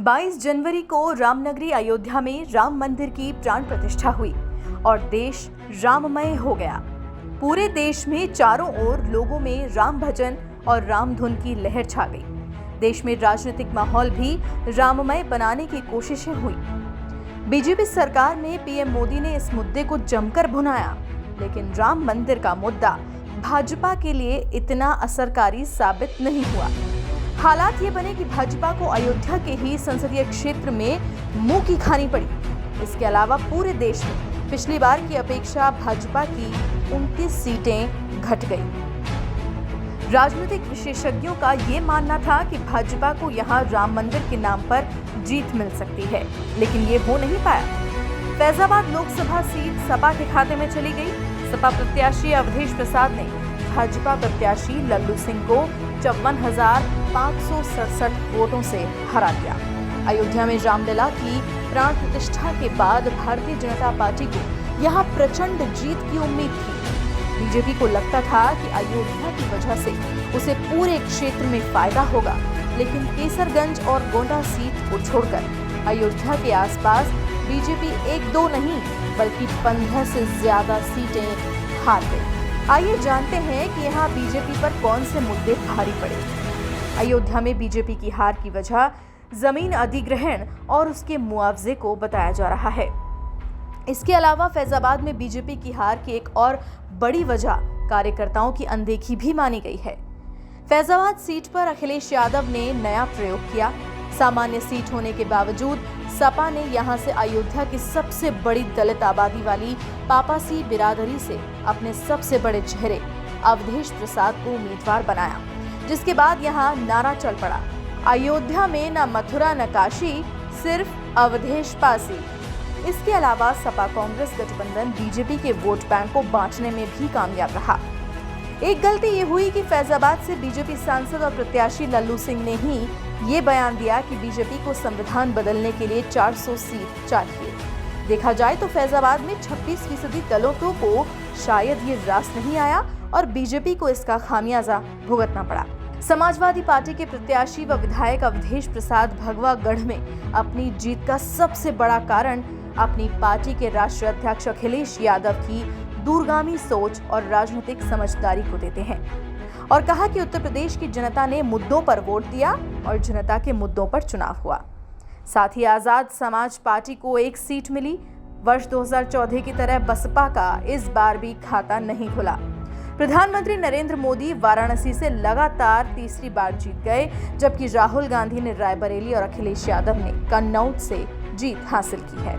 22 जनवरी को रामनगरी अयोध्या में राम मंदिर की प्राण प्रतिष्ठा हुई और देश राममय हो गया। पूरे देश में चारों ओर लोगों में राम भजन और राम धुन की लहर छा गई। देश में राजनीतिक माहौल भी राममय बनाने की कोशिशें हुई। बीजेपी सरकार में पीएम मोदी ने इस मुद्दे को जमकर भुनाया, लेकिन राम मंदिर का मुद्दा भाजपा के लिए इतना असरकारी साबित नहीं हुआ। हालात ये बने कि भाजपा को अयोध्या के ही संसदीय क्षेत्र में मुंह की खानी पड़ी। इसके अलावा पूरे देश में पिछली बार की अपेक्षा भाजपा की 29 सीटें घट गई। राजनीतिक विशेषज्ञों का ये मानना था कि भाजपा को यहां राम मंदिर के नाम पर जीत मिल सकती है, लेकिन ये हो नहीं पाया। फैजाबाद लोकसभा सीट सपा के खाते में चली गई। सपा प्रत्याशी अवधेश प्रसाद ने भाजपा प्रत्याशी लल्लू सिंह को 54,567 वोटों से हरा दिया। अयोध्या में रामलला की प्राण प्रतिष्ठा के बाद भारतीय जनता पार्टी को यहां प्रचंड जीत की उम्मीद थी। बीजेपी को लगता था कि अयोध्या की वजह से उसे पूरे क्षेत्र में फायदा होगा, लेकिन केसरगंज और गोंडा सीट को छोड़कर अयोध्या के आसपास बीजेपी 1-2 नहीं बल्कि 15 से ज्यादा सीटें हार गई। आइए जानते हैं कि यहाँ बीजेपी पर कौन से मुद्दे भारी पड़े। अयोध्या में बीजेपी की हार की वजह जमीन अधिग्रहण और उसके मुआवजे को बताया जा रहा है। इसके अलावा फैजाबाद में बीजेपी की हार की एक और बड़ी वजह कार्यकर्ताओं की अनदेखी भी मानी गई है। फैजाबाद सीट पर अखिलेश यादव ने नया प्रयोग किया। सामान्य सीट होने के बावजूद सपा ने यहां से अयोध्या की सबसे बड़ी दलित आबादी वाली पापासी बिरादरी से अपने सबसे बड़े चेहरे अवधेश प्रसाद को उम्मीदवार बनाया, जिसके बाद यहां नारा चल पड़ा, अयोध्या में न मथुरा न काशी, सिर्फ अवधेश पासी। इसके अलावा सपा कांग्रेस गठबंधन बीजेपी के वोट बैंक को बांटने में भी कामयाब रहा। एक गलती ये हुई कि फैजाबाद से बीजेपी सांसद और प्रत्याशी लल्लू सिंह ने ही ये बयान दिया कि बीजेपी को संविधान बदलने के लिए 400 सीट चाहिए। देखा जाए तो फैजाबाद में 26% दलितों को शायद ये रास नहीं आया और बीजेपी को इसका खामियाजा भुगतना पड़ा। समाजवादी पार्टी के प्रत्याशी व विधायक अवधेश प्रसाद भगवागढ़ में अपनी जीत का सबसे बड़ा कारण अपनी पार्टी के राष्ट्रीय अध्यक्ष अखिलेश यादव की दूरगामी सोच और राजनीतिक समझदारी को देते हैं और कहा कि उत्तर प्रदेश की जनता ने मुद्दों पर वोट दिया और जनता के मुद्दों पर चुनाव हुआ। साथ ही आजाद समाज पार्टी को 1 सीट मिली। वर्ष 2014 की तरह बसपा का इस बार भी खाता नहीं खुला। प्रधानमंत्री नरेंद्र मोदी वाराणसी से लगातार तीसरी बार जीत गए, जबकि राहुल गांधी ने रायबरेली और अखिलेश यादव ने कन्नौज से जीत हासिल की है।